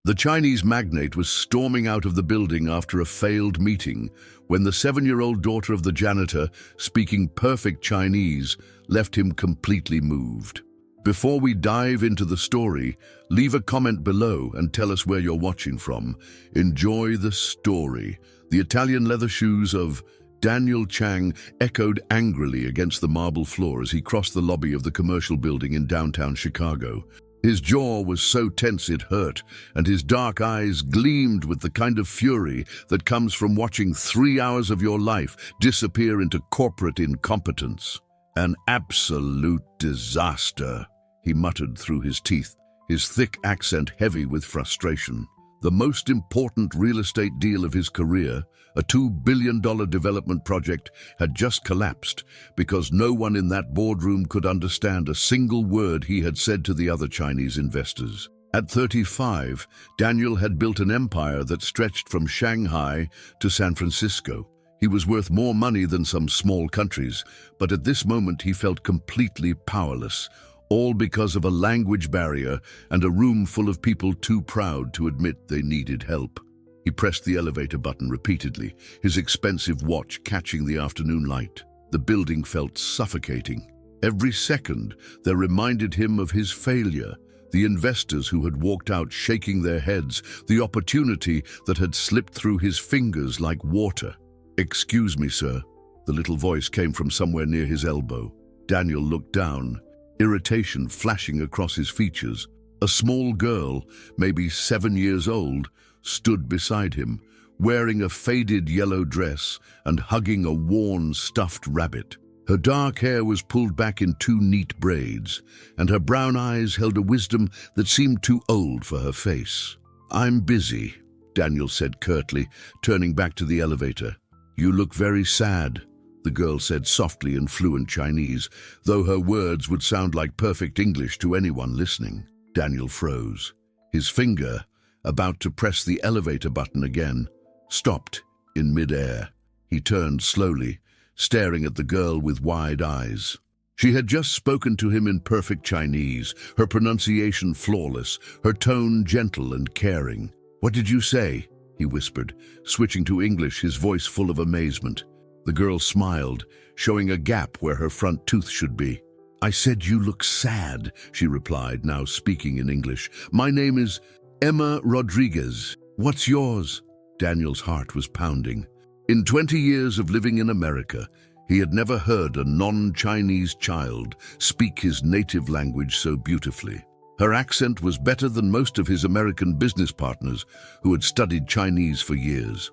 The Chinese magnate was storming out of the building after a failed meeting when the 7-year-old daughter of the janitor, speaking perfect Chinese, left him completely moved. Before we dive into the story, leave a comment below and tell us where you're watching from. Enjoy the story. The Italian leather shoes of Daniel Chang echoed angrily against the marble floor as he crossed the lobby of the commercial building in downtown Chicago. His jaw was so tense it hurt, and his dark eyes gleamed with the kind of fury that comes from watching 3 hours of your life disappear into corporate incompetence. An absolute disaster, he muttered through his teeth, his thick accent heavy with frustration. The most important real estate deal of his career, a $2 billion development project, had just collapsed because no one in that boardroom could understand a single word he had said to the other Chinese investors. At 35, Daniel had built an empire that stretched from Shanghai to San Francisco. He was worth more money than some small countries, but at this moment he felt completely powerless, all because of a language barrier and a room full of people too proud to admit they needed help. He pressed the elevator button repeatedly, his expensive watch catching the afternoon light. The building felt suffocating. Every second, they reminded him of his failure, the investors who had walked out shaking their heads, the opportunity that had slipped through his fingers like water. "Excuse me, sir." The little voice came from somewhere near his elbow. Daniel looked down, irritation flashing across his features. A small girl, maybe 7 years old, stood beside him, wearing a faded yellow dress and hugging a worn stuffed rabbit. Her dark hair was pulled back in 2 neat braids, and her brown eyes held a wisdom that seemed too old for her face. "I'm busy," Daniel said curtly, turning back to the elevator. "You look very sad," the girl said softly in fluent Chinese, though her words would sound like perfect English to anyone listening. Daniel froze. His finger, about to press the elevator button again, stopped in mid-air. He turned slowly, staring at the girl with wide eyes. She had just spoken to him in perfect Chinese, her pronunciation flawless, her tone gentle and caring. "What did you say?" he whispered, switching to English, his voice full of amazement. The girl smiled, showing a gap where her front tooth should be. "I said you look sad," she replied, now speaking in English. "My name is Emma Rodriguez. What's yours?" Daniel's heart was pounding. In 20 years of living in America, he had never heard a non-Chinese child speak his native language so beautifully. Her accent was better than most of his American business partners who had studied Chinese for years.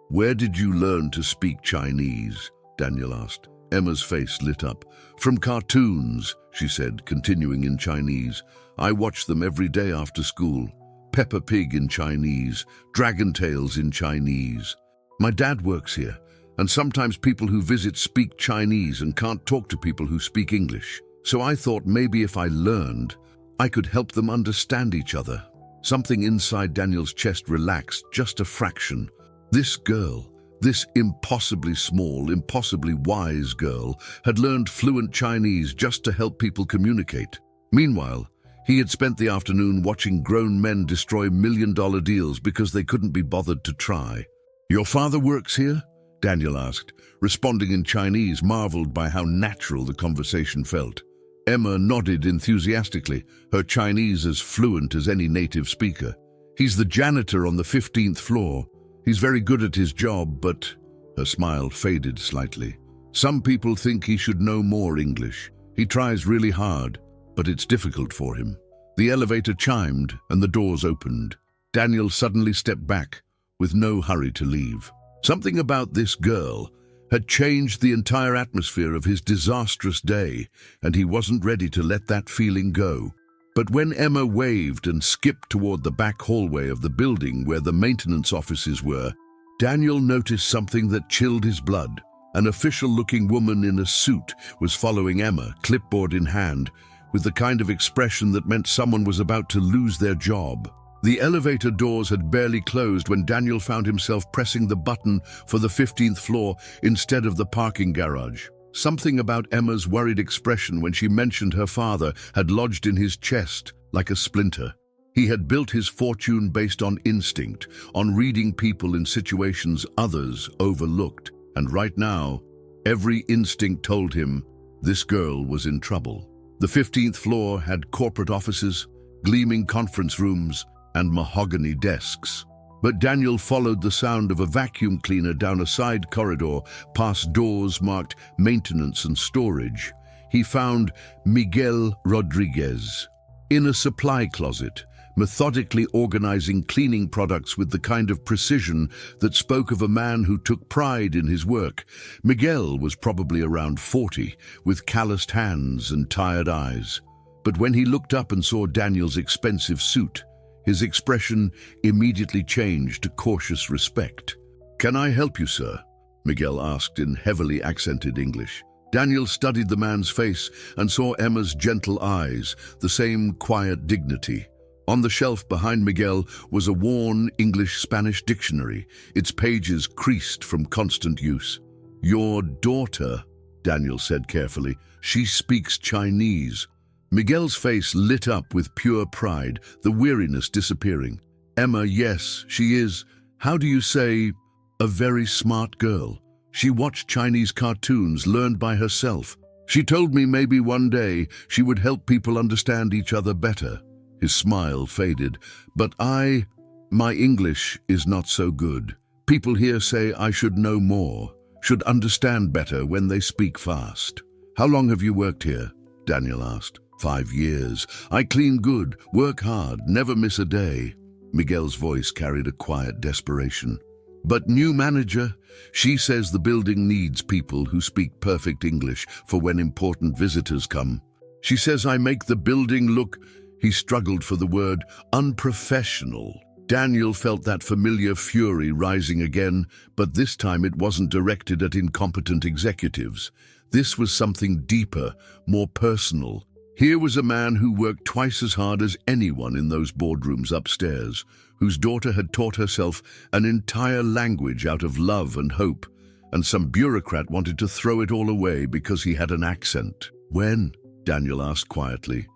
Where did you learn to speak Chinese?" Daniel asked. Emma's face lit up. "From cartoons," she said, continuing in Chinese. "I watch them every day after school. Peppa Pig in Chinese, Dragon Tales in Chinese. My dad works here, and sometimes people who visit speak Chinese and can't talk to people who speak English. So I thought maybe if I learned, I could help them understand each other." Something inside Daniel's chest relaxed just a fraction. This girl, this impossibly small, impossibly wise girl, had learned fluent Chinese just to help people communicate. Meanwhile, he had spent the afternoon watching grown men destroy million-dollar deals because they couldn't be bothered to try. "Your father works here?" Daniel asked, responding in Chinese, marveled by how natural the conversation felt. Emma nodded enthusiastically, her Chinese as fluent as any native speaker. "He's the janitor on the 15th floor. He's very good at his job, but—" Her smile faded slightly. "Some people think he should know more English. He tries really hard, but it's difficult for him." The elevator chimed and the doors opened. Daniel suddenly stepped back, with no hurry to leave. Something about this girl had changed the entire atmosphere of his disastrous day, and he wasn't ready to let that feeling go. But when Emma waved and skipped toward the back hallway of the building where the maintenance offices were, Daniel noticed something that chilled his blood. An official-looking woman in a suit was following Emma, clipboard in hand, with the kind of expression that meant someone was about to lose their job. The elevator doors had barely closed when Daniel found himself pressing the button for the 15th floor instead of the parking garage. Something about Emma's worried expression when she mentioned her father had lodged in his chest like a splinter. He had built his fortune based on instinct, on reading people in situations others overlooked. And right now, every instinct told him this girl was in trouble. The 15th floor had corporate offices, gleaming conference rooms, and mahogany desks. But Daniel followed the sound of a vacuum cleaner down a side corridor, past doors marked maintenance and storage. He found Miguel Rodriguez in a supply closet, methodically organizing cleaning products with the kind of precision that spoke of a man who took pride in his work. Miguel was probably around 40, with calloused hands and tired eyes. But when he looked up and saw Daniel's expensive suit, his expression immediately changed to cautious respect. "Can I help you, sir?" Miguel asked in heavily accented English. Daniel studied the man's face and saw Emma's gentle eyes, the same quiet dignity. On the shelf behind Miguel was a worn English-Spanish dictionary, its pages creased from constant use. "Your daughter," Daniel said carefully. "She speaks Chinese." Miguel's face lit up with pure pride, the weariness disappearing. "Emma, yes, she is, how do you say, a very smart girl. She watched Chinese cartoons, learned by herself. She told me maybe one day she would help people understand each other better." His smile faded. "But my English is not so good. People here say I should know more, should understand better when they speak fast." "How long have you worked here?" Daniel asked. 5 years. I clean good, work hard, never miss a day." Miguel's voice carried a quiet desperation. "But new manager, she says the building needs people who speak perfect English for when important visitors come. She says I make the building look," he struggled for the word, "unprofessional." Daniel felt that familiar fury rising again, but this time it wasn't directed at incompetent executives. This was something deeper, more personal. Here was a man who worked twice as hard as anyone in those boardrooms upstairs, whose daughter had taught herself an entire language out of love and hope, and some bureaucrat wanted to throw it all away because he had an accent. "When?" Daniel asked quietly.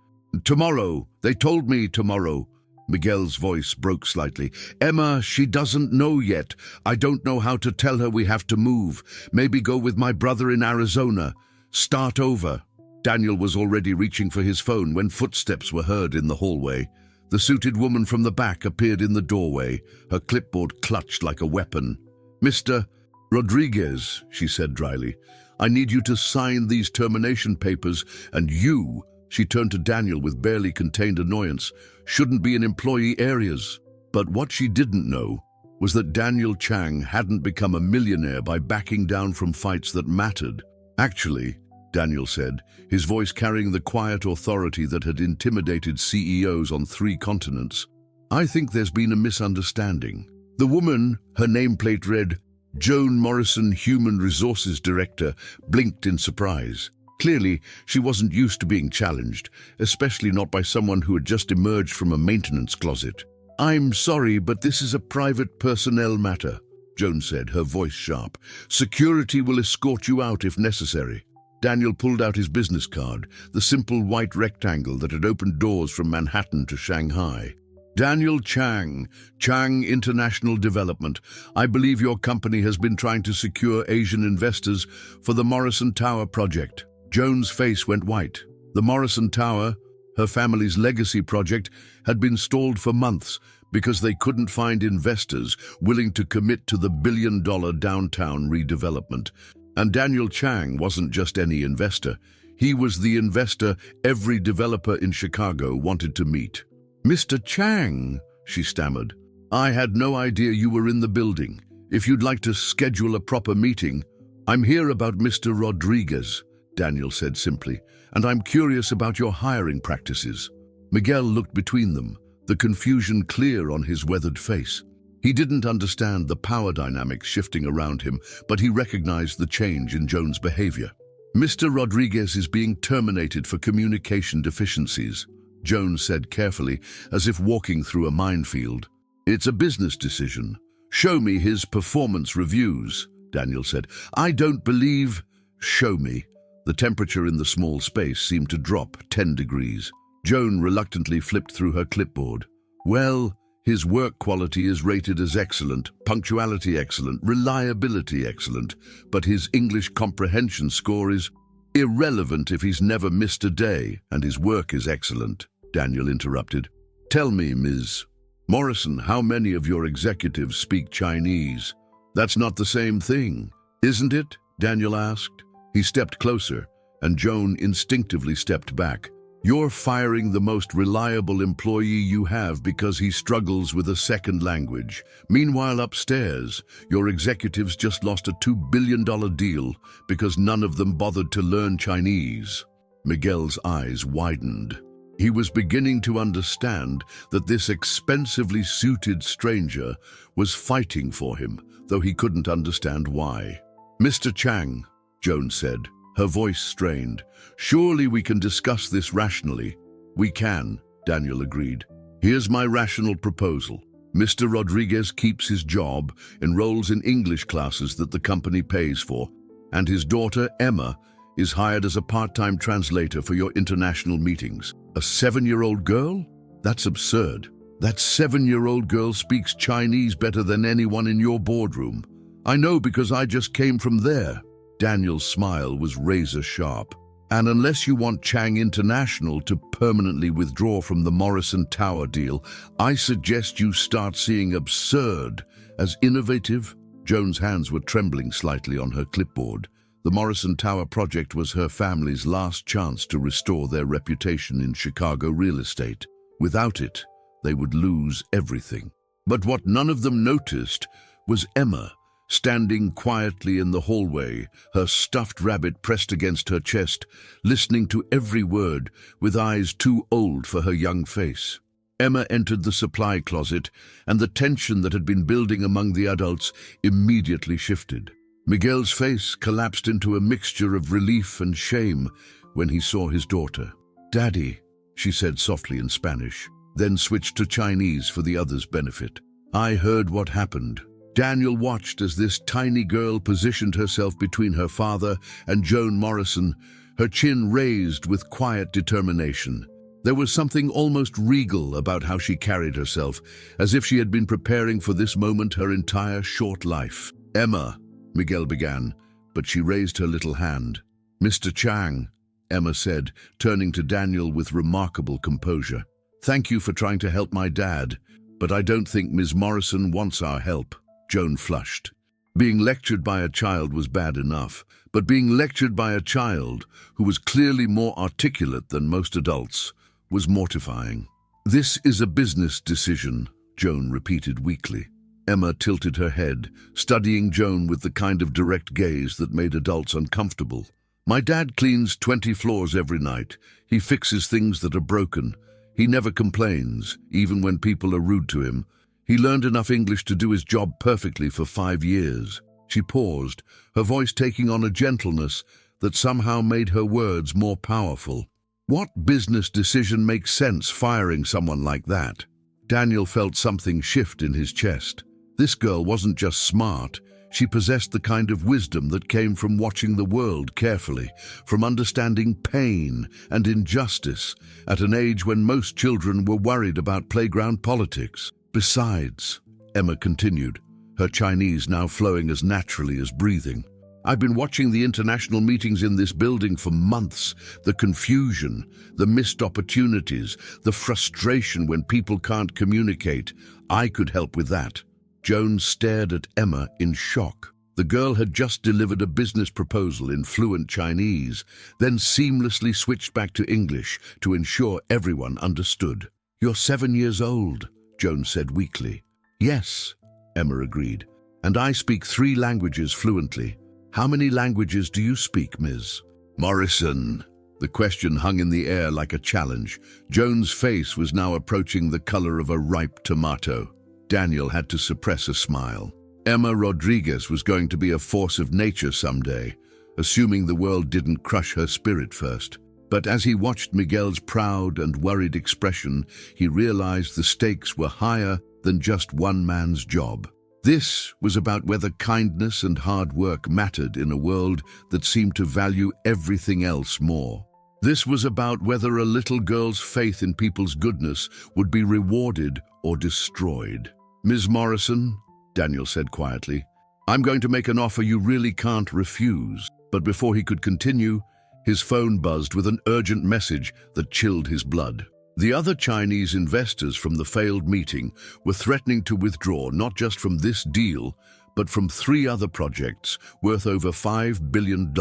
"Tomorrow. They told me tomorrow." Miguel's voice broke slightly. "Emma, she doesn't know yet. I don't know how to tell her we have to move. Maybe go with my brother in Arizona. Start over." Daniel was already reaching for his phone when footsteps were heard in the hallway. The suited woman from the back appeared in the doorway, her clipboard clutched like a weapon. "Mr. Rodriguez," she said dryly, "I need you to sign these termination papers, and you," she turned to Daniel with barely contained annoyance, "shouldn't be in employee areas." But what she didn't know was that Daniel Chang hadn't become a millionaire by backing down from fights that mattered. "Actually," Daniel said, his voice carrying the quiet authority that had intimidated CEOs on 3 continents, "I think there's been a misunderstanding." The woman, her nameplate read, Joan Morrison, Human Resources Director, blinked in surprise. Clearly, she wasn't used to being challenged, especially not by someone who had just emerged from a maintenance closet. "I'm sorry, but this is a private personnel matter," Joan said, her voice sharp. "Security will escort you out if necessary." Daniel pulled out his business card, the simple white rectangle that had opened doors from Manhattan to Shanghai. "Daniel Chang, Chang International Development. I believe your company has been trying to secure Asian investors for the Morrison Tower project." Joan's face went white. The Morrison Tower, her family's legacy project, had been stalled for months because they couldn't find investors willing to commit to the billion-dollar downtown redevelopment. And Daniel Chang wasn't just any investor. He was the investor every developer in Chicago wanted to meet. "Mr. Chang," she stammered, "I had no idea you were in the building. If you'd like to schedule a proper meeting." "I'm here about Mr. Rodriguez," Daniel said simply, "and I'm curious about your hiring practices." Miguel looked between them, the confusion clear on his weathered face. He didn't understand the power dynamics shifting around him, but he recognized the change in Joan's behavior. "Mr. Rodriguez is being terminated for communication deficiencies," Joan said carefully, as if walking through a minefield. "It's a business decision. Show me his performance reviews," Daniel said. "I don't believe—" "Show me." The temperature in the small space seemed to drop 10 degrees. Joan reluctantly flipped through her clipboard. Well, his work quality is rated as excellent, punctuality excellent, reliability excellent, but his English comprehension score is irrelevant if he's never missed a day, and his work is excellent, Daniel interrupted. Tell me, Ms. Morrison, how many of your executives speak Chinese? That's not the same thing, isn't it? Daniel asked. He stepped closer, and Joan instinctively stepped back. You're firing the most reliable employee you have because he struggles with a second language. Meanwhile, upstairs, your executives just lost a $2 billion deal because none of them bothered to learn Chinese. Miguel's eyes widened. He was beginning to understand that this expensively suited stranger was fighting for him, though he couldn't understand why. Mr. Chang, Joan said, her voice strained. Surely we can discuss this rationally. We can, Daniel agreed. Here's my rational proposal. Mr. Rodriguez keeps his job, enrolls in English classes that the company pays for, and his daughter, Emma, is hired as a part-time translator for your international meetings. A 7-year-old girl? That's absurd. That 7-year-old girl speaks Chinese better than anyone in your boardroom. I know because I just came from there. Daniel's smile was razor-sharp. And unless you want Chang International to permanently withdraw from the Morrison Tower deal, I suggest you start seeing absurd as innovative. Joan's hands were trembling slightly on her clipboard. The Morrison Tower project was her family's last chance to restore their reputation in Chicago real estate. Without it, they would lose everything. But what none of them noticed was Emma, standing quietly in the hallway, her stuffed rabbit pressed against her chest, listening to every word with eyes too old for her young face. Emma entered the supply closet, and the tension that had been building among the adults immediately shifted. Miguel's face collapsed into a mixture of relief and shame when he saw his daughter. "Daddy," she said softly in Spanish, then switched to Chinese for the others' benefit. "I heard what happened." Daniel watched as this tiny girl positioned herself between her father and Joan Morrison, her chin raised with quiet determination. There was something almost regal about how she carried herself, as if she had been preparing for this moment her entire short life. "Emma," Miguel began, but she raised her little hand. "Mr. Chang," Emma said, turning to Daniel with remarkable composure. "Thank you for trying to help my dad, but I don't think Ms. Morrison wants our help." Joan flushed. Being lectured by a child was bad enough, but being lectured by a child who was clearly more articulate than most adults was mortifying. "This is a business decision," Joan repeated weakly. Emma tilted her head, studying Joan with the kind of direct gaze that made adults uncomfortable. "My dad cleans 20 floors every night. He fixes things that are broken. He never complains, even when people are rude to him. He learned enough English to do his job perfectly for 5 years. She paused, her voice taking on a gentleness that somehow made her words more powerful. What business decision makes sense firing someone like that? Daniel felt something shift in his chest. This girl wasn't just smart. She possessed the kind of wisdom that came from watching the world carefully, from understanding pain and injustice at an age when most children were worried about playground politics. "Besides," Emma continued, her Chinese now flowing as naturally as breathing, "I've been watching the international meetings in this building for months. The confusion, the missed opportunities, the frustration when people can't communicate. I could help with that." Joan stared at Emma in shock. The girl had just delivered a business proposal in fluent Chinese, then seamlessly switched back to English to ensure everyone understood. "You're 7 years old," Joan said weakly. "Yes," Emma agreed, "and I speak 3 languages fluently. How many languages do you speak, Ms. Morrison?" The question hung in the air like a challenge. Joan's face was now approaching the color of a ripe tomato. Daniel had to suppress a smile. Emma Rodriguez was going to be a force of nature someday, assuming the world didn't crush her spirit first. But as he watched Miguel's proud and worried expression, he realized the stakes were higher than just one man's job. This was about whether kindness and hard work mattered in a world that seemed to value everything else more. This was about whether a little girl's faith in people's goodness would be rewarded or destroyed. "Ms. Morrison," Daniel said quietly, "I'm going to make an offer you really can't refuse." But before he could continue, his phone buzzed with an urgent message that chilled his blood. The other Chinese investors from the failed meeting were threatening to withdraw not just from this deal, but from 3 other projects worth over $5 billion,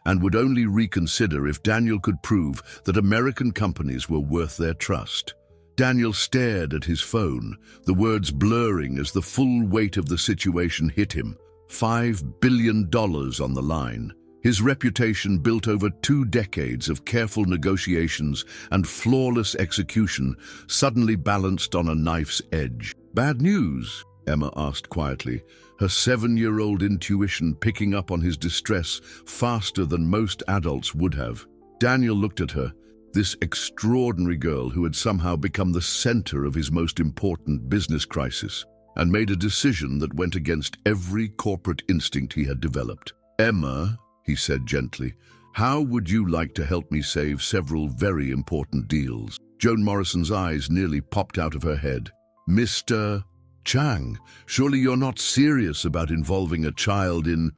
and would only reconsider if Daniel could prove that American companies were worth their trust. Daniel stared at his phone, the words blurring as the full weight of the situation hit him. $5 billion on the line. His reputation, built over 2 decades of careful negotiations and flawless execution, suddenly balanced on a knife's edge. "Bad news?" Emma asked quietly, her 7-year-old intuition picking up on his distress faster than most adults would have. Daniel looked at her, this extraordinary girl who had somehow become the center of his most important business crisis, and made a decision that went against every corporate instinct he had developed. "Emma," he said gently, "how would you like to help me save several very important deals?" Joan Morrison's eyes nearly popped out of her head. "Mr. Chang, surely you're not serious about involving a child in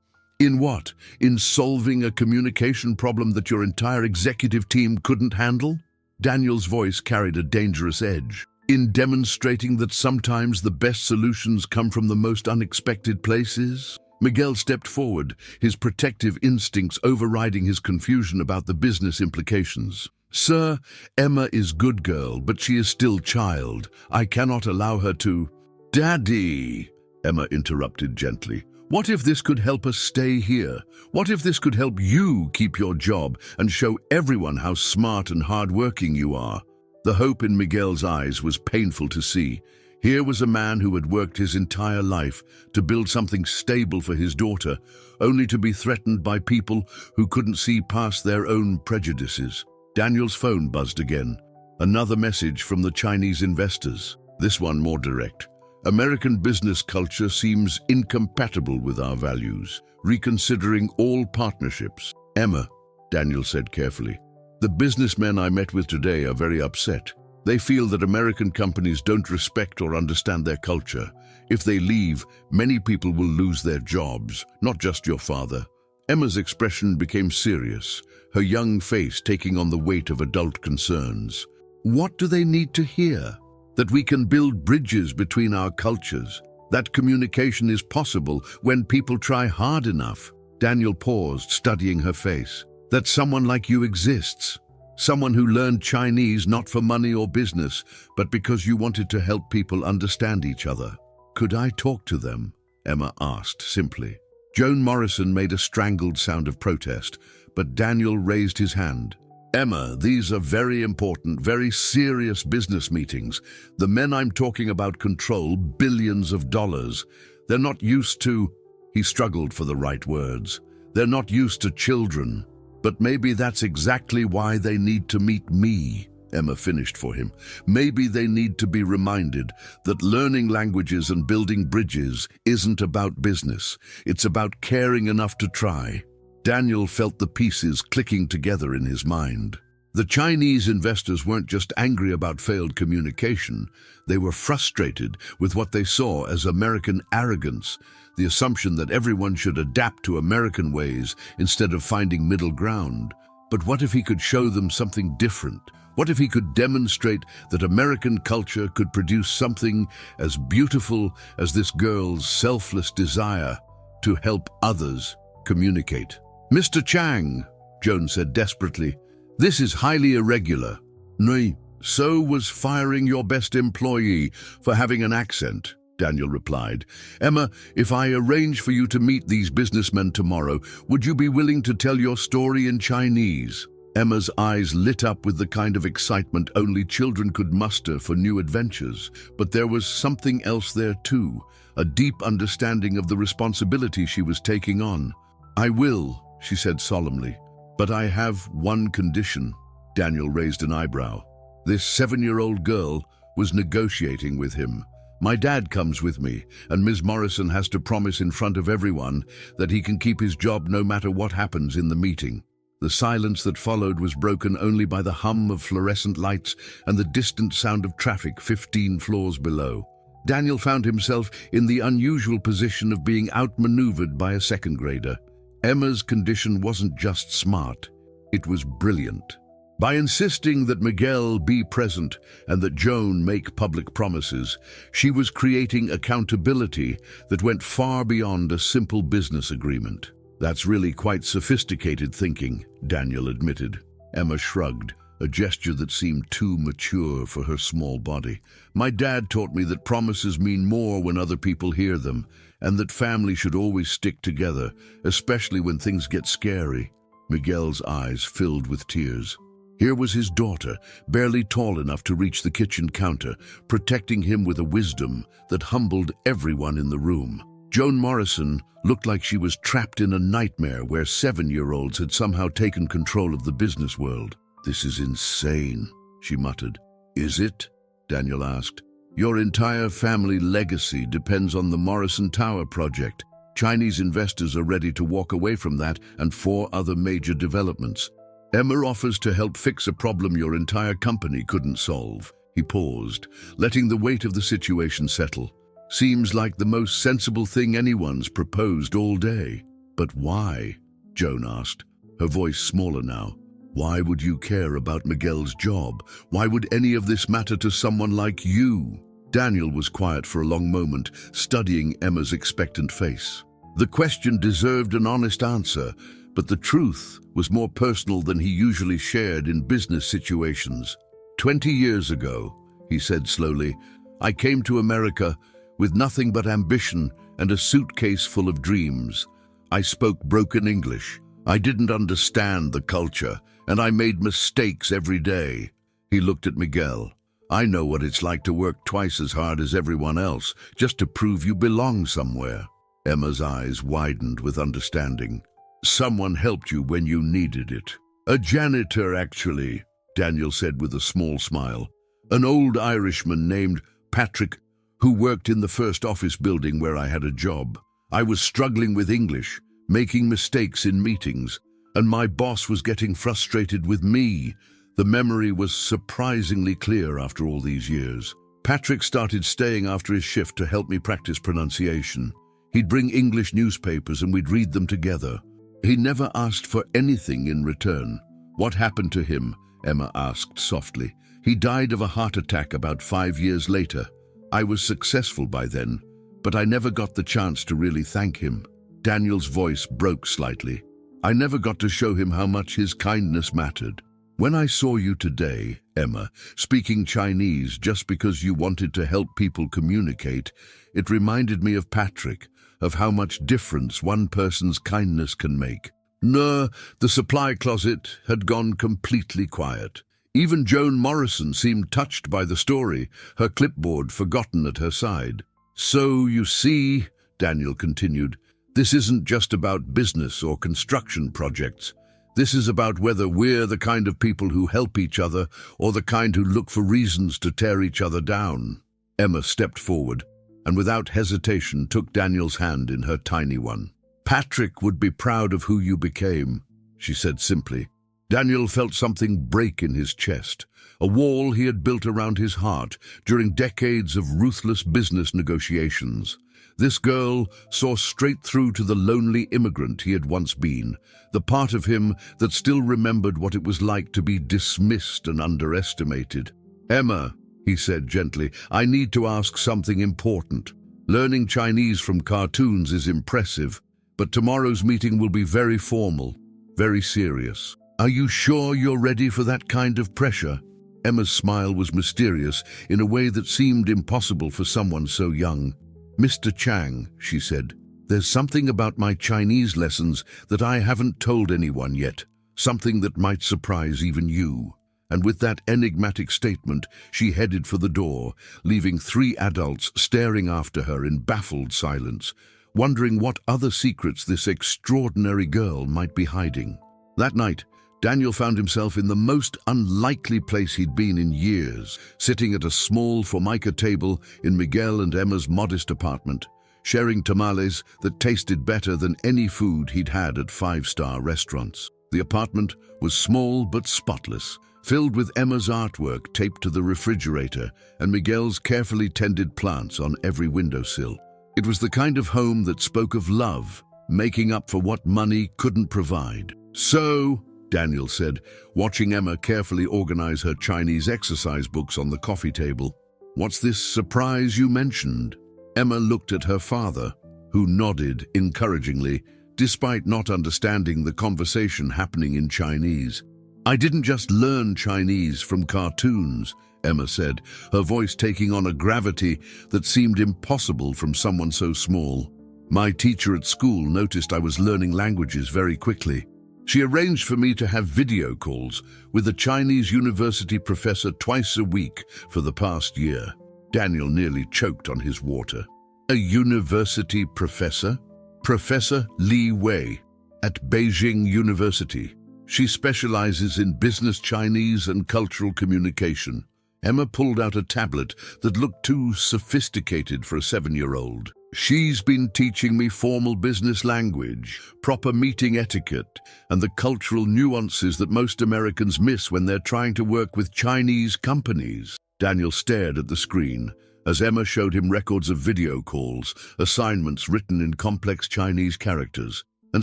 what? In solving a communication problem that your entire executive team couldn't handle?" Daniel's voice carried a dangerous edge. "In demonstrating that sometimes the best solutions come from the most unexpected places?" Miguel stepped forward, his protective instincts overriding his confusion about the business implications. "Sir, Emma is good girl, but she is still child. I cannot allow her to—" "Daddy," Emma interrupted gently, "what if this could help us stay here? What if this could help you keep your job and show everyone how smart and hardworking you are?" The hope in Miguel's eyes was painful to see. Here was a man who had worked his entire life to build something stable for his daughter, only to be threatened by people who couldn't see past their own prejudices. Daniel's phone buzzed again. Another message from the Chinese investors, this one more direct. "American business culture seems incompatible with our values. Reconsidering all partnerships." "Emma," Daniel said carefully, "the businessmen I met with today are very upset. They feel that American companies don't respect or understand their culture. If they leave, many people will lose their jobs, not just your father." Emma's expression became serious, her young face taking on the weight of adult concerns. "What do they need to hear? That we can build bridges between our cultures. That communication is possible when people try hard enough." Daniel paused, studying her face. "That someone like you exists. Someone who learned Chinese not for money or business, but because you wanted to help people understand each other." "Could I talk to them?" Emma asked simply. Joan Morrison made a strangled sound of protest, but Daniel raised his hand. "Emma, these are very important, very serious business meetings. The men I'm talking about control billions of dollars. They're not used to—" He struggled for the right words. "They're not used to children. But maybe that's exactly why they need to meet me," Emma finished for him. "Maybe they need to be reminded that learning languages and building bridges isn't about business. It's about caring enough to try." Daniel felt the pieces clicking together in his mind. The Chinese investors weren't just angry about failed communication. They were frustrated with what they saw as American arrogance, the assumption that everyone should adapt to American ways instead of finding middle ground. But what if he could show them something different? What if he could demonstrate that American culture could produce something as beautiful as this girl's selfless desire to help others communicate? "Mr. Chang," Joan said desperately, "this is highly irregular." "No, so was firing your best employee for having an accent," Daniel replied. "Emma, if I arrange for you to meet these businessmen tomorrow, would you be willing to tell your story in Chinese?" Emma's eyes lit up with the kind of excitement only children could muster for new adventures. But there was something else there too, a deep understanding of the responsibility she was taking on. "I will," she said solemnly, "but I have one condition." Daniel raised an eyebrow. This 7-year-old girl was negotiating with him. "My dad comes with me, and Ms. Morrison has to promise in front of everyone that he can keep his job no matter what happens in the meeting." The silence that followed was broken only by the hum of fluorescent lights and the distant sound of traffic 15 floors below. Daniel found himself in the unusual position of being outmaneuvered by a second grader. Emma's condition wasn't just smart, it was brilliant. By insisting that Miguel be present and that Joan make public promises, she was creating accountability that went far beyond a simple business agreement. That's really quite sophisticated thinking, Daniel admitted. Emma shrugged, a gesture that seemed too mature for her small body. My dad taught me that promises mean more when other people hear them, and that family should always stick together, especially when things get scary. Miguel's eyes filled with tears. Here was his daughter, barely tall enough to reach the kitchen counter, protecting him with a wisdom that humbled everyone in the room. Joan Morrison looked like she was trapped in a nightmare where 7-year-olds had somehow taken control of the business world. This is insane, she muttered. Is it? Daniel asked. Your entire family legacy depends on the Morrison Tower project. Chinese investors are ready to walk away from that and 4 other major developments. Emma offers to help fix a problem your entire company couldn't solve. He paused, letting the weight of the situation settle. Seems like the most sensible thing anyone's proposed all day. But why? Joan asked, her voice smaller now. Why would you care about Miguel's job? Why would any of this matter to someone like you? Daniel was quiet for a long moment, studying Emma's expectant face. The question deserved an honest answer, but the truth was more personal than he usually shared in business situations. 20 years ago, he said slowly, I came to America with nothing but ambition and a suitcase full of dreams. I spoke broken English. I didn't understand the culture, and I made mistakes every day. He looked at Miguel. I know what it's like to work twice as hard as everyone else, just to prove you belong somewhere. Emma's eyes widened with understanding. Someone helped you when you needed it. A janitor, actually, Daniel said with a small smile. An old Irishman named Patrick, who worked in the first office building where I had a job. I was struggling with English, making mistakes in meetings, and my boss was getting frustrated with me. The memory was surprisingly clear after all these years. Patrick started staying after his shift to help me practice pronunciation. He'd bring English newspapers and we'd read them together. He never asked for anything in return. What happened to him? Emma asked softly. He died of a heart attack about 5 years later. I was successful by then, but I never got the chance to really thank him. Daniel's voice broke slightly. I never got to show him how much his kindness mattered. When I saw you today, Emma, speaking Chinese just because you wanted to help people communicate, it reminded me of Patrick, of how much difference one person's kindness can make. No, the supply closet had gone completely quiet. Even Joan Morrison seemed touched by the story, her clipboard forgotten at her side. So, you see, Daniel continued, this isn't just about business or construction projects. This is about whether we're the kind of people who help each other or the kind who look for reasons to tear each other down. Emma stepped forward and without hesitation took Daniel's hand in her tiny one. Patrick would be proud of who you became, she said simply. Daniel felt something break in his chest, a wall he had built around his heart during decades of ruthless business negotiations. This girl saw straight through to the lonely immigrant he had once been, the part of him that still remembered what it was like to be dismissed and underestimated. Emma, he said gently, I need to ask something important. Learning Chinese from cartoons is impressive, but tomorrow's meeting will be very formal, very serious. Are you sure you're ready for that kind of pressure? Emma's smile was mysterious in a way that seemed impossible for someone so young. Mr. Chang, she said, there's something about my Chinese lessons that I haven't told anyone yet, something that might surprise even you. And with that enigmatic statement, she headed for the door, leaving 3 adults staring after her in baffled silence, wondering what other secrets this extraordinary girl might be hiding. That night, Daniel found himself in the most unlikely place he'd been in years, sitting at a small formica table in Miguel and Emma's modest apartment, sharing tamales that tasted better than any food he'd had at 5-star restaurants. The apartment was small but spotless, filled with Emma's artwork taped to the refrigerator and Miguel's carefully tended plants on every windowsill. It was the kind of home that spoke of love, making up for what money couldn't provide. "So," Daniel said, watching Emma carefully organize her Chinese exercise books on the coffee table, "what's this surprise you mentioned?" Emma looked at her father, who nodded encouragingly, despite not understanding the conversation happening in Chinese. "I didn't just learn Chinese from cartoons," Emma said, her voice taking on a gravity that seemed impossible from someone so small. "My teacher at school noticed I was learning languages very quickly. She arranged for me to have video calls with a Chinese university professor twice a week for the past year." Daniel nearly choked on his water. "A university professor?" "Professor Li Wei at Beijing University. She specializes in business Chinese and cultural communication." Emma pulled out a tablet that looked too sophisticated for a 7-year-old. "She's been teaching me formal business language, proper meeting etiquette, and the cultural nuances that most Americans miss when they're trying to work with Chinese companies." Daniel stared at the screen as Emma showed him records of video calls, assignments written in complex Chinese characters, and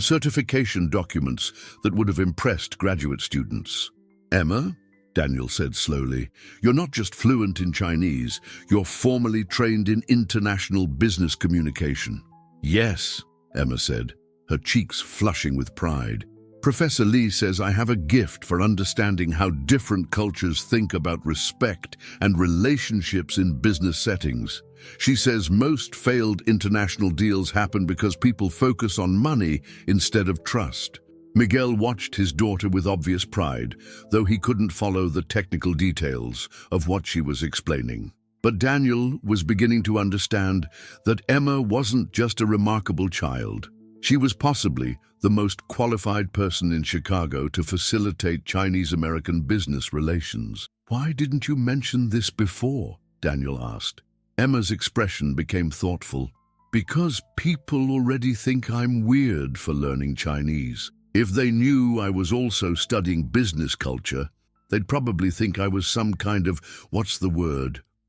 certification documents that would have impressed graduate students. "Emma," Daniel said slowly, "you're not just fluent in Chinese, you're formally trained in international business communication." "Yes," Emma said, her cheeks flushing with pride. "Professor Li says I have a gift for understanding how different cultures think about respect and relationships in business settings. She says most failed international deals happen because people focus on money instead of trust." Miguel watched his daughter with obvious pride, though he couldn't follow the technical details of what she was explaining. But Daniel was beginning to understand that Emma wasn't just a remarkable child. She was possibly the most qualified person in Chicago to facilitate Chinese-American business relations. "Why didn't you mention this before?" Daniel asked. Emma's expression became thoughtful. "Because people already think I'm weird for learning Chinese. If they knew I was also studying business culture, they'd probably think I was some kind of,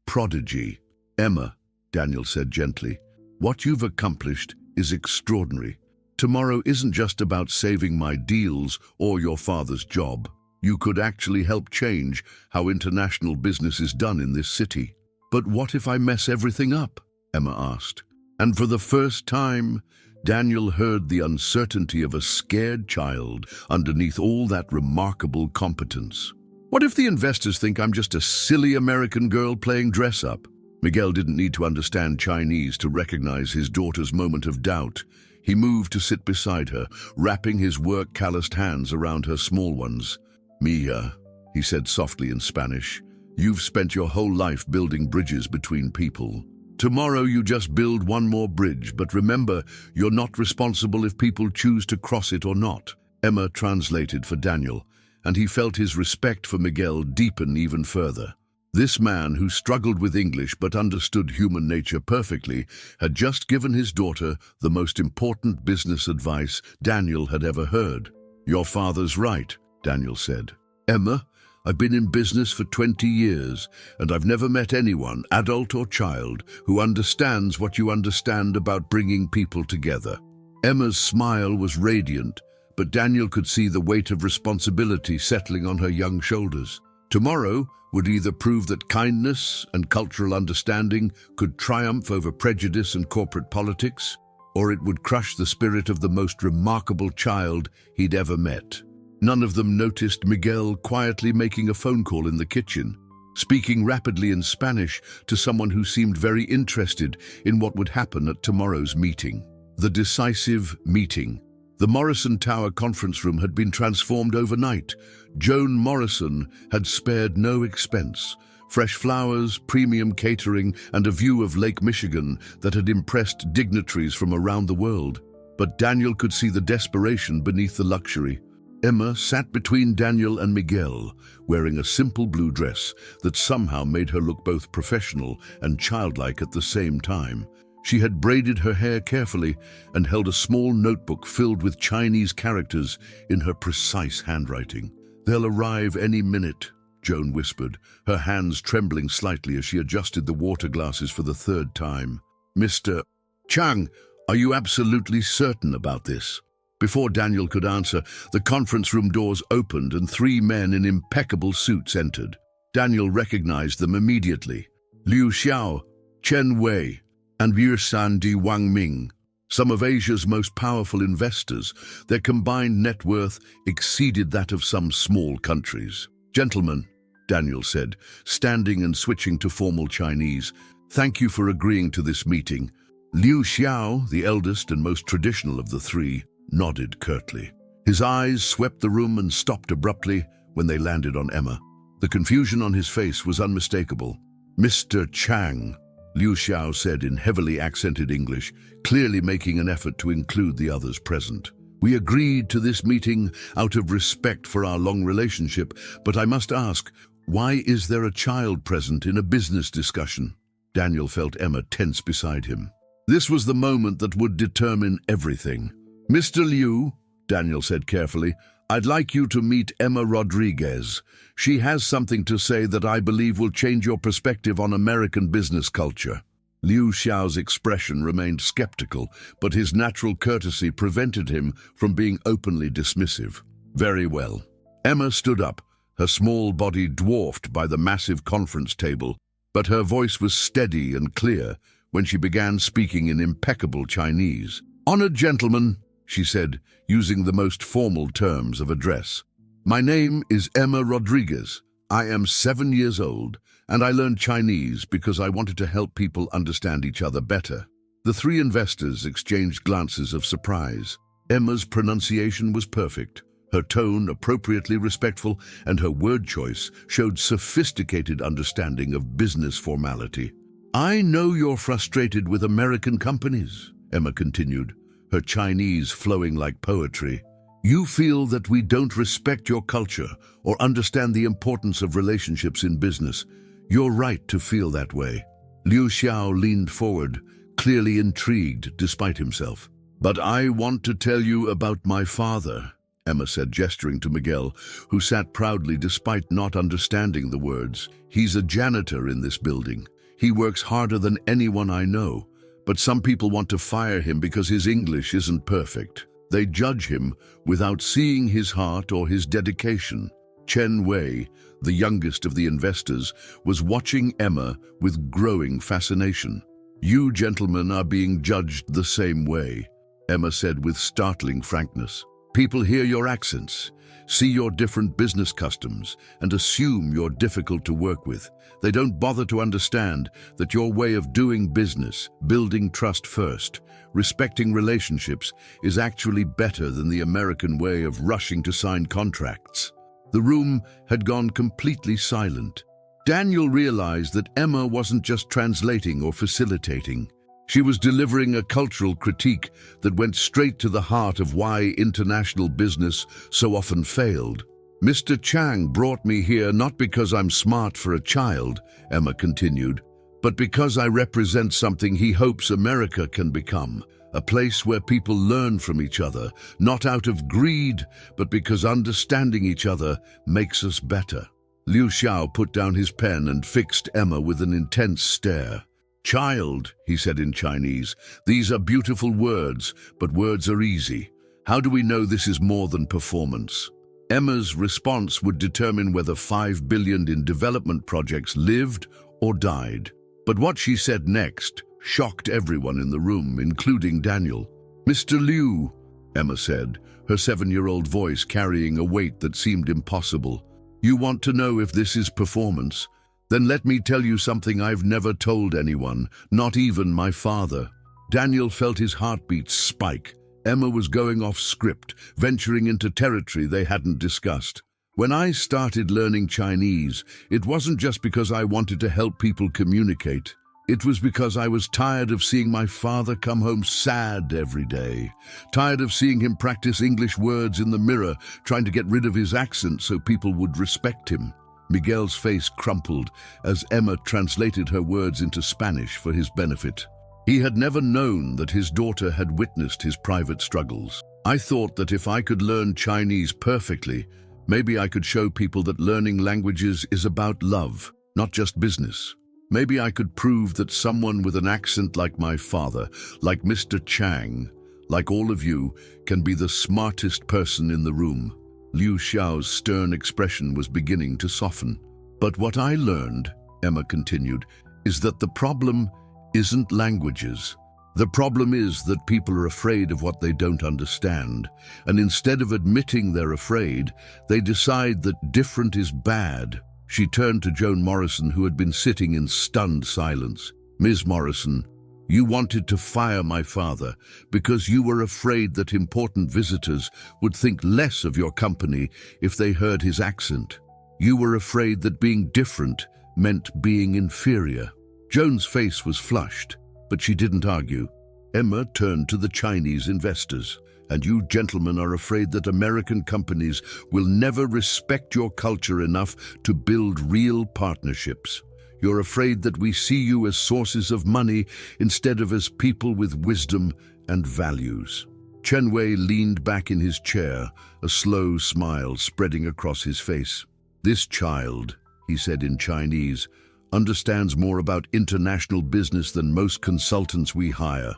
prodigy." "Emma," Daniel said gently, "what you've accomplished is extraordinary. Tomorrow isn't just about saving my deals or your father's job. You could actually help change how international business is done in this city." "But what if I mess everything up?" Emma asked. And for the first time, Daniel heard the uncertainty of a scared child underneath all that remarkable competence. "What if the investors think I'm just a silly American girl playing dress-up?" Miguel didn't need to understand Chinese to recognize his daughter's moment of doubt. He moved to sit beside her, wrapping his work-calloused hands around her small ones. "Mia," he said softly in Spanish, "you've spent your whole life building bridges between people. Tomorrow you just build one more bridge, but remember, you're not responsible if people choose to cross it or not." Emma translated for Daniel, and he felt his respect for Miguel deepen even further. This man, who struggled with English but understood human nature perfectly, had just given his daughter the most important business advice Daniel had ever heard. "Your father's right," Daniel said. "Emma, I've been in business for 20 years, and I've never met anyone, adult or child, who understands what you understand about bringing people together." Emma's smile was radiant, but Daniel could see the weight of responsibility settling on her young shoulders. Tomorrow would either prove that kindness and cultural understanding could triumph over prejudice and corporate politics, or it would crush the spirit of the most remarkable child he'd ever met. None of them noticed Miguel quietly making a phone call in the kitchen, speaking rapidly in Spanish to someone who seemed very interested in what would happen at tomorrow's meeting. The decisive meeting. The Morrison Tower conference room had been transformed overnight. Joan Morrison had spared no expense. Fresh flowers, premium catering, and a view of Lake Michigan that had impressed dignitaries from around the world. But Daniel could see the desperation beneath the luxury. Emma sat between Daniel and Miguel, wearing a simple blue dress that somehow made her look both professional and childlike at the same time. She had braided her hair carefully and held a small notebook filled with Chinese characters in her precise handwriting. "They'll arrive any minute," Joan whispered, her hands trembling slightly as she adjusted the water glasses for the third time. "Mr. Chang, are you absolutely certain about this?" Before Daniel could answer, the conference room doors opened and 3 men in impeccable suits entered. Daniel recognized them immediately. Liu Xiao, Chen Wei, and Yusan Di Wangming, some of Asia's most powerful investors. Their combined net worth exceeded that of some small countries. "Gentlemen," Daniel said, standing and switching to formal Chinese, "thank you for agreeing to this meeting." Liu Xiao, the eldest and most traditional of the 3, nodded curtly. His eyes swept the room and stopped abruptly when they landed on Emma. The confusion on his face was unmistakable. "Mr. Chang," Liu Xiao said in heavily accented English, clearly making an effort to include the others present. "We agreed to this meeting out of respect for our long relationship, but I must ask, why is there a child present in a business discussion?" Daniel felt Emma tense beside him. This was the moment that would determine everything. "Mr. Liu," Daniel said carefully, "I'd like you to meet Emma Rodriguez. She has something to say that I believe will change your perspective on American business culture." Liu Xiao's expression remained skeptical, but his natural courtesy prevented him from being openly dismissive. "Very well." Emma stood up, her small body dwarfed by the massive conference table, but her voice was steady and clear when she began speaking in impeccable Chinese. "Honored gentlemen," she said, using the most formal terms of address. "My name is Emma Rodriguez. I am 7 years old, and I learned Chinese because I wanted to help people understand each other better." The 3 investors exchanged glances of surprise. Emma's pronunciation was perfect, her tone appropriately respectful, and her word choice showed sophisticated understanding of business formality. "I know you're frustrated with American companies," Emma continued, her Chinese flowing like poetry. "You feel that we don't respect your culture or understand the importance of relationships in business. You're right to feel that way." Liu Xiao leaned forward, clearly intrigued despite himself. "But I want to tell you about my father," Emma said, gesturing to Miguel, who sat proudly despite not understanding the words. "He's a janitor in this building. He works harder than anyone I know. But some people want to fire him because his English isn't perfect. They judge him without seeing his heart or his dedication." Chen Wei, the youngest of the investors, was watching Emma with growing fascination. "You gentlemen are being judged the same way," Emma said with startling frankness. "People hear your accents, see your different business customs, and assume you're difficult to work with. They don't bother to understand that your way of doing business, building trust first, respecting relationships, is actually better than the American way of rushing to sign contracts." The room had gone completely silent. Daniel realized that Emma wasn't just translating or facilitating. She was delivering a cultural critique that went straight to the heart of why international business so often failed. "Mr. Chang brought me here not because I'm smart for a child," Emma continued, "but because I represent something he hopes America can become, a place where people learn from each other, not out of greed, but because understanding each other makes us better." Liu Xiao put down his pen and fixed Emma with an intense stare. "Child," he said in Chinese, "these are beautiful words, but words are easy. How do we know this is more than performance?" Emma's response would determine whether 5 billion in development projects lived or died. But what she said next shocked everyone in the room, including Daniel. "Mr. Liu," Emma said, her 7-year-old voice carrying a weight that seemed impossible, "you want to know if this is performance? Then let me tell you something I've never told anyone, not even my father." Daniel felt his heartbeat spike. Emma was going off script, venturing into territory they hadn't discussed. "When I started learning Chinese, it wasn't just because I wanted to help people communicate. It was because I was tired of seeing my father come home sad every day, tired of seeing him practice English words in the mirror, trying to get rid of his accent so people would respect him." Miguel's face crumpled as Emma translated her words into Spanish for his benefit. He had never known that his daughter had witnessed his private struggles. "I thought that if I could learn Chinese perfectly, maybe I could show people that learning languages is about love, not just business. Maybe I could prove that someone with an accent like my father, like Mr. Chang, like all of you, can be the smartest person in the room." Liu Xiao's stern expression was beginning to soften. "But what I learned," Emma continued, "is that the problem isn't languages. The problem is that people are afraid of what they don't understand, and instead of admitting they're afraid, they decide that different is bad." She turned to Joan Morrison, who had been sitting in stunned silence. "Ms. Morrison, you wanted to fire my father because you were afraid that important visitors would think less of your company if they heard his accent. You were afraid that being different meant being inferior." Joan's face was flushed, but she didn't argue. Emma turned to the Chinese investors. "And you gentlemen are afraid that American companies will never respect your culture enough to build real partnerships. You're afraid that we see you as sources of money instead of as people with wisdom and values." Chen Wei leaned back in his chair, a slow smile spreading across his face. "This child," he said in Chinese, "understands more about international business than most consultants we hire."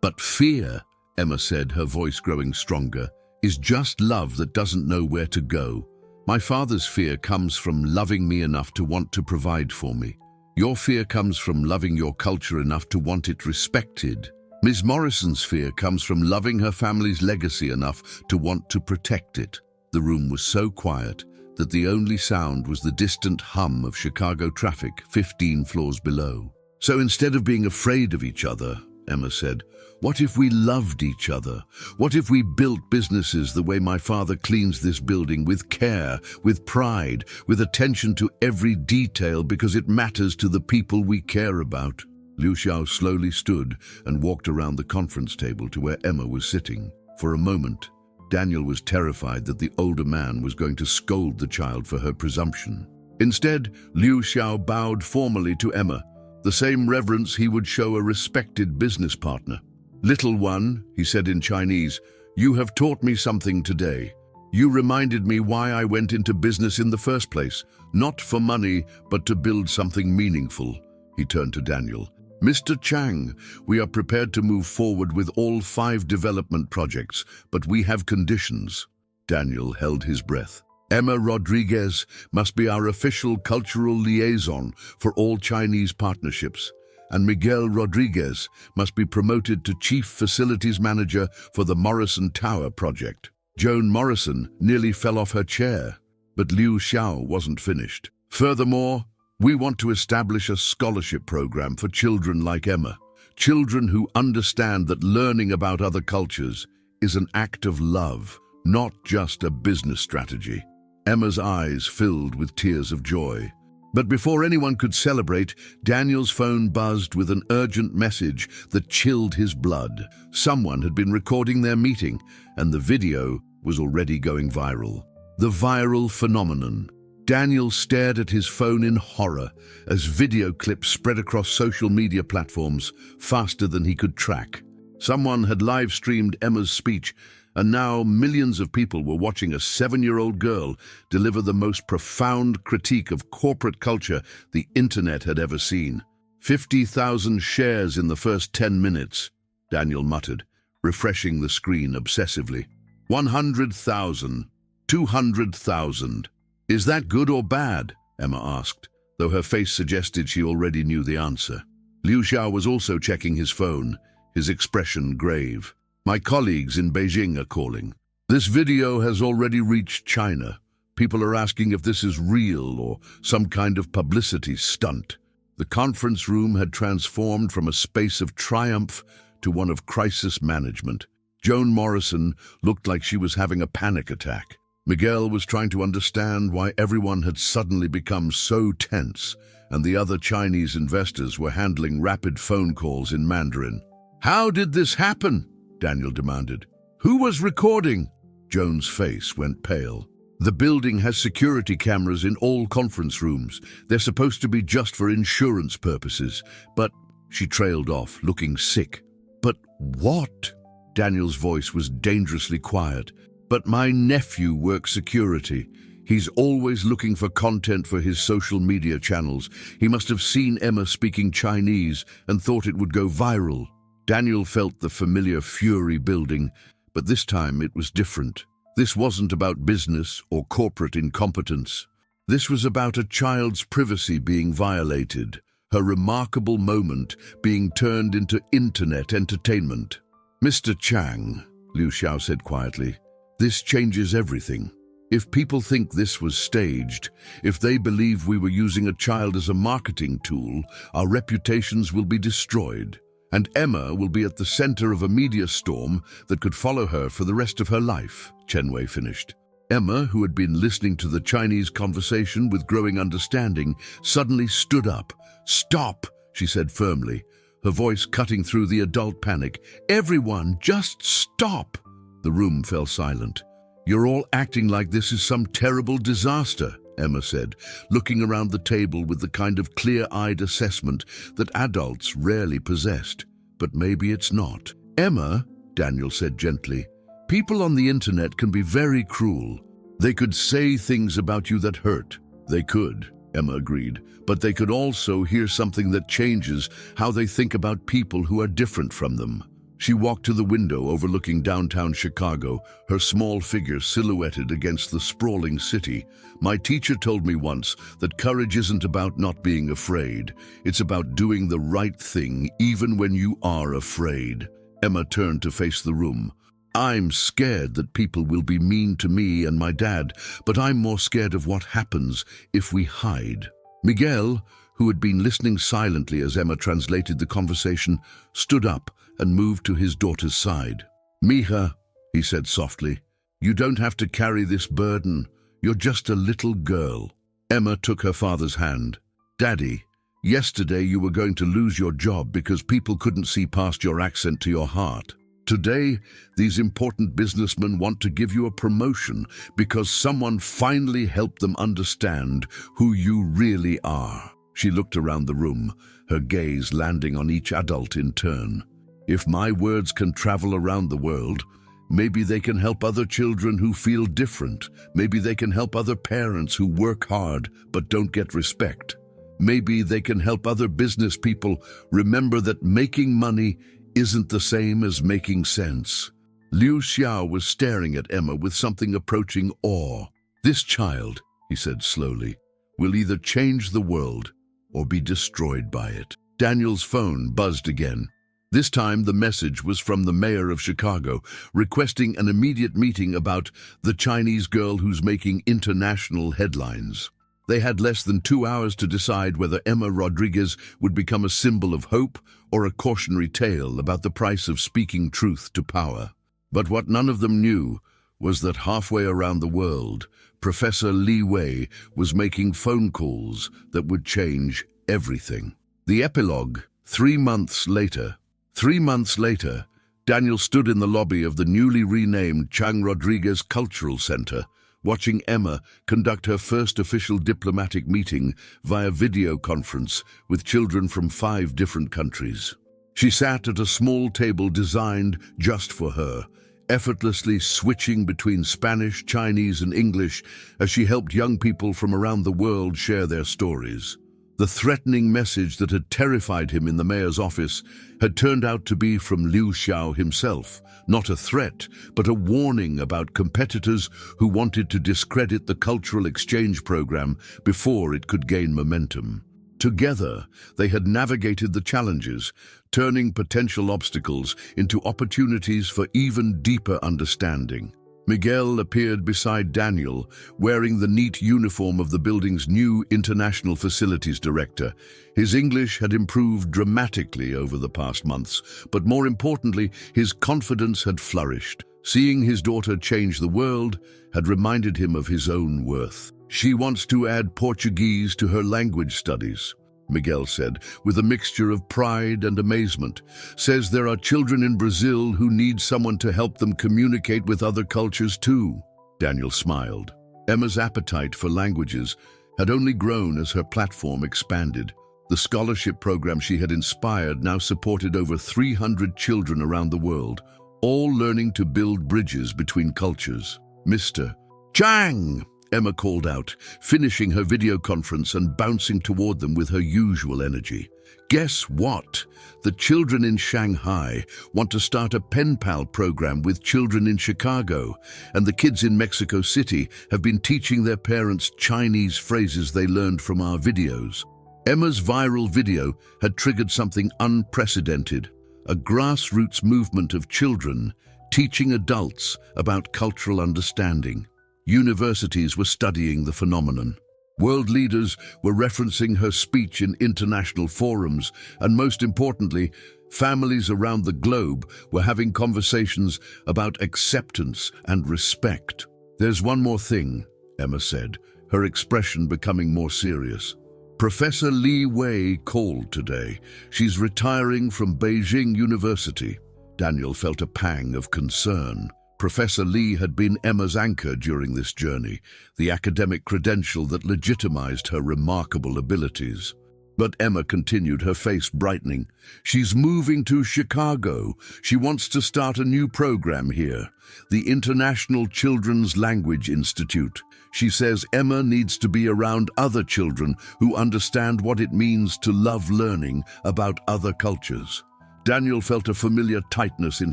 But fear," Emma said, her voice growing stronger, "is just love that doesn't know where to go. My father's fear comes from loving me enough to want to provide for me. Your fear comes from loving your culture enough to want it respected. Ms. Morrison's fear comes from loving her family's legacy enough to want to protect it." The room was so quiet that the only sound was the distant hum of Chicago traffic 15 floors below. "So instead of being afraid of each other," Emma said, "what if we loved each other? What if we built businesses the way my father cleans this building, with care, with pride, with attention to every detail because it matters to the people we care about?" Liu Xiao slowly stood and walked around the conference table to where Emma was sitting. For a moment, Daniel was terrified that the older man was going to scold the child for her presumption. Instead, Liu Xiao bowed formally to Emma, the same reverence he would show a respected business partner. "Little one," he said in Chinese, "you have taught me something today. You reminded me why I went into business in the first place, not for money, but to build something meaningful." He turned to Daniel. "Mr. Chang, we are prepared to move forward with all 5 development projects, but we have conditions." Daniel held his breath. "Emma Rodriguez must be our official cultural liaison for all Chinese partnerships, and Miguel Rodriguez must be promoted to Chief Facilities Manager for the Morrison Tower project." Joan Morrison nearly fell off her chair, but Liu Xiao wasn't finished. "Furthermore, we want to establish a scholarship program for children like Emma, children who understand that learning about other cultures is an act of love, not just a business strategy." Emma's eyes filled with tears of joy. But before anyone could celebrate, Daniel's phone buzzed with an urgent message that chilled his blood. Someone had been recording their meeting, and the video was already going viral. The viral phenomenon. Daniel stared at his phone in horror as video clips spread across social media platforms faster than he could track. Someone had live-streamed Emma's speech, and now millions of people were watching a 7-year-old girl deliver the most profound critique of corporate culture the internet had ever seen. 50,000 shares in the first 10 minutes, Daniel muttered, refreshing the screen obsessively. 100,000, 200,000. "Is that good or bad?" Emma asked, though her face suggested she already knew the answer. Liu Xiao was also checking his phone, his expression grave. "My colleagues in Beijing are calling. This video has already reached China. People are asking if this is real or some kind of publicity stunt." The conference room had transformed from a space of triumph to one of crisis management. Joan Morrison looked like she was having a panic attack. Miguel was trying to understand why everyone had suddenly become so tense, and the other Chinese investors were handling rapid phone calls in Mandarin. "How did this happen?" Daniel demanded. "Who was recording?" Joan's face went pale. "The building has security cameras in all conference rooms. They're supposed to be just for insurance purposes, but She trailed off, looking sick. "But what?" Daniel's voice was dangerously quiet. "But my nephew works security. He's always looking for content for his social media channels. He must have seen Emma speaking Chinese and thought it would go viral." Daniel felt the familiar fury building, but this time it was different. This wasn't about business or corporate incompetence. This was about a child's privacy being violated, her remarkable moment being turned into internet entertainment. "Mr. Chang," Liu Xiao said quietly, "this changes everything. If people think this was staged, if they believe we were using a child as a marketing tool, our reputations will be destroyed. And Emma will be at the center of a media storm that could follow her for the rest of her life," Chen Wei finished. Emma, who had been listening to the Chinese conversation with growing understanding, suddenly stood up. "Stop," she said firmly, her voice cutting through the adult panic. "Everyone, just stop." The room fell silent. "You're all acting like this is some terrible disaster," Emma said, looking around the table with the kind of clear-eyed assessment that adults rarely possessed. "But maybe it's not." "Emma," Daniel said gently, "people on the internet can be very cruel. They could say things about you that hurt." "They could," Emma agreed, "but they could also hear something that changes how they think about people who are different from them." She walked to the window overlooking downtown Chicago, her small figure silhouetted against the sprawling city. "My teacher told me once that courage isn't about not being afraid. It's about doing the right thing even when you are afraid." Emma turned to face the room. "I'm scared that people will be mean to me and my dad, but I'm more scared of what happens if we hide." Miguel, who had been listening silently as Emma translated the conversation, stood up and moved to his daughter's side. "Mija," he said softly, "you don't have to carry this burden. You're just a little girl." Emma took her father's hand. "Daddy, yesterday you were going to lose your job because people couldn't see past your accent to your heart. Today, these important businessmen want to give you a promotion because someone finally helped them understand who you really are." She looked around the room, her gaze landing on each adult in turn. "If my words can travel around the world, maybe they can help other children who feel different. Maybe they can help other parents who work hard but don't get respect. Maybe they can help other business people remember that making money isn't the same as making sense." Liu Xiao was staring at Emma with something approaching awe. "This child," he said slowly, "will either change the world or be destroyed by it." Daniel's phone buzzed again. This time the message was from the mayor of Chicago, requesting an immediate meeting about the Chinese girl who's making international headlines. They had less than 2 hours to decide whether Emma Rodriguez would become a symbol of hope or a cautionary tale about the price of speaking truth to power. But what none of them knew was that halfway around the world, Professor Li Wei was making phone calls that would change everything. The epilogue, 3 months later. 3 months later, Daniel stood in the lobby of the newly renamed Chang Rodriguez Cultural Center, watching Emma conduct her first official diplomatic meeting via video conference with children from 5 different countries. She sat at a small table designed just for her, effortlessly switching between Spanish, Chinese, and English as she helped young people from around the world share their stories. The threatening message that had terrified him in the mayor's office had turned out to be from Liu Xiao himself, not a threat, but a warning about competitors who wanted to discredit the cultural exchange program before it could gain momentum. Together, they had navigated the challenges, turning potential obstacles into opportunities for even deeper understanding. Miguel appeared beside Daniel, wearing the neat uniform of the building's new international facilities director. His English had improved dramatically over the past months, but more importantly, his confidence had flourished. Seeing his daughter change the world had reminded him of his own worth. "She wants to add Portuguese to her language studies," Miguel said, with a mixture of pride and amazement. "Says there are children in Brazil who need someone to help them communicate with other cultures too." Daniel smiled. Emma's appetite for languages had only grown as her platform expanded. The scholarship program she had inspired now supported over 300 children around the world, all learning to build bridges between cultures. "Mr. Chang!" Emma called out, finishing her video conference and bouncing toward them with her usual energy. "Guess what? The children in Shanghai want to start a pen pal program with children in Chicago, and the kids in Mexico City have been teaching their parents Chinese phrases they learned from our videos." Emma's viral video had triggered something unprecedented, a grassroots movement of children teaching adults about cultural understanding. Universities were studying the phenomenon. World leaders were referencing her speech in international forums, and most importantly, families around the globe were having conversations about acceptance and respect. "There's one more thing," Emma said, her expression becoming more serious. "Professor Li Wei called today. She's retiring from Beijing University." Daniel felt a pang of concern. Professor Li had been Emma's anchor during this journey, the academic credential that legitimized her remarkable abilities. But Emma continued, her face brightening. "She's moving to Chicago. She wants to start a new program here, the International Children's Language Institute. She says Emma needs to be around other children who understand what it means to love learning about other cultures." Daniel felt a familiar tightness in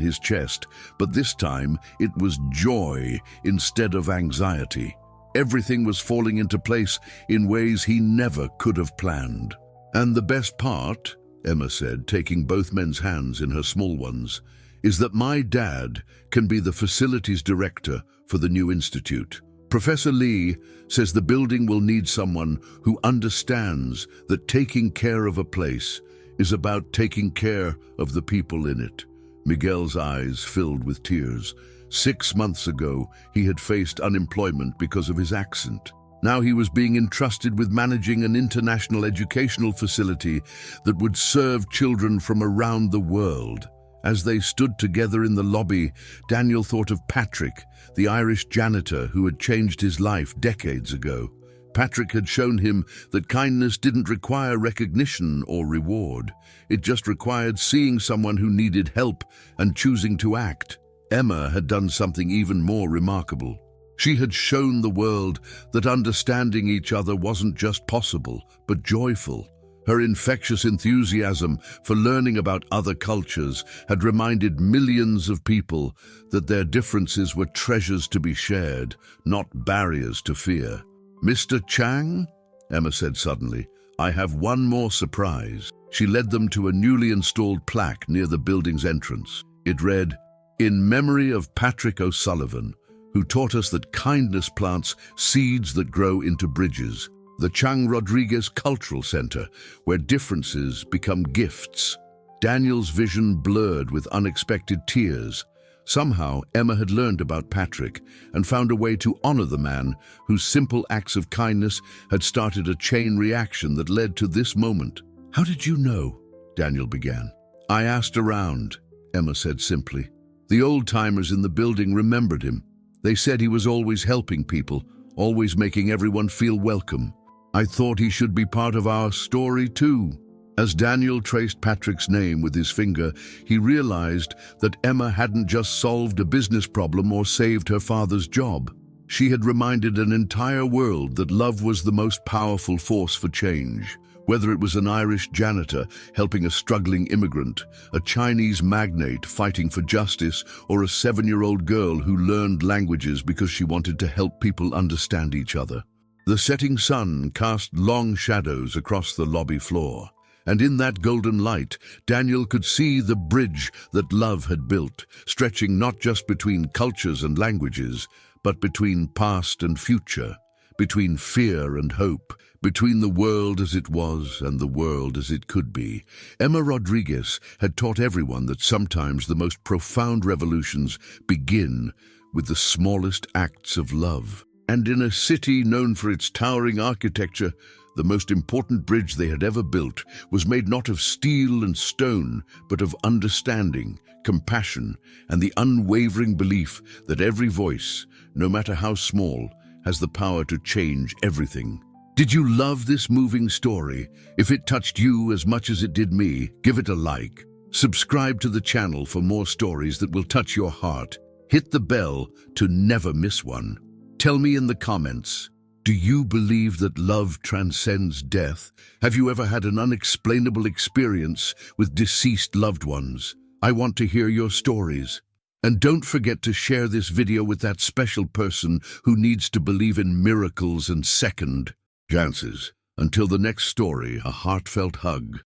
his chest, but this time it was joy instead of anxiety. Everything was falling into place in ways he never could have planned. "And the best part," Emma said, taking both men's hands in her small ones, "is that my dad can be the facilities director for the new institute. Professor Li says the building will need someone who understands that taking care of a place is about taking care of the people in it." Miguel's eyes filled with tears. 6 months ago, he had faced unemployment because of his accent. Now he was being entrusted with managing an international educational facility that would serve children from around the world. As they stood together in the lobby, Daniel thought of Patrick, the Irish janitor who had changed his life decades ago. Patrick had shown him that kindness didn't require recognition or reward. It just required seeing someone who needed help and choosing to act. Emma had done something even more remarkable. She had shown the world that understanding each other wasn't just possible, but joyful. Her infectious enthusiasm for learning about other cultures had reminded millions of people that their differences were treasures to be shared, not barriers to fear. "Mr. Chang," Emma said suddenly, "I have one more surprise." She led them to a newly installed plaque near the building's entrance. It read, "In memory of Patrick O'Sullivan, who taught us that kindness plants seeds that grow into bridges. The Chang Rodriguez Cultural Center, where differences become gifts." Daniel's vision blurred with unexpected tears. Somehow, Emma had learned about Patrick and found a way to honor the man whose simple acts of kindness had started a chain reaction that led to this moment. "How did you know?" Daniel began. "I asked around," Emma said simply. "The old-timers in the building remembered him. They said he was always helping people, always making everyone feel welcome. I thought he should be part of our story too." As Daniel traced Patrick's name with his finger, he realized that Emma hadn't just solved a business problem or saved her father's job. She had reminded an entire world that love was the most powerful force for change. Whether it was an Irish janitor helping a struggling immigrant, a Chinese magnate fighting for justice, or a 7-year-old girl who learned languages because she wanted to help people understand each other. The setting sun cast long shadows across the lobby floor, and in that golden light, Daniel could see the bridge that love had built, stretching not just between cultures and languages, but between past and future, between fear and hope, between the world as it was and the world as it could be. Emma Rodriguez had taught everyone that sometimes the most profound revolutions begin with the smallest acts of love. And in a city known for its towering architecture, the most important bridge they had ever built was made not of steel and stone, but of understanding, compassion, and the unwavering belief that every voice, no matter how small, has the power to change everything. Did you love this moving story? If it touched you as much as it did me, give it a like. Subscribe to the channel for more stories that will touch your heart. Hit the bell to never miss one. Tell me in the comments, do you believe that love transcends death? Have you ever had an unexplainable experience with deceased loved ones? I want to hear your stories. And don't forget to share this video with that special person who needs to believe in miracles and second chances. Until the next story, a heartfelt hug.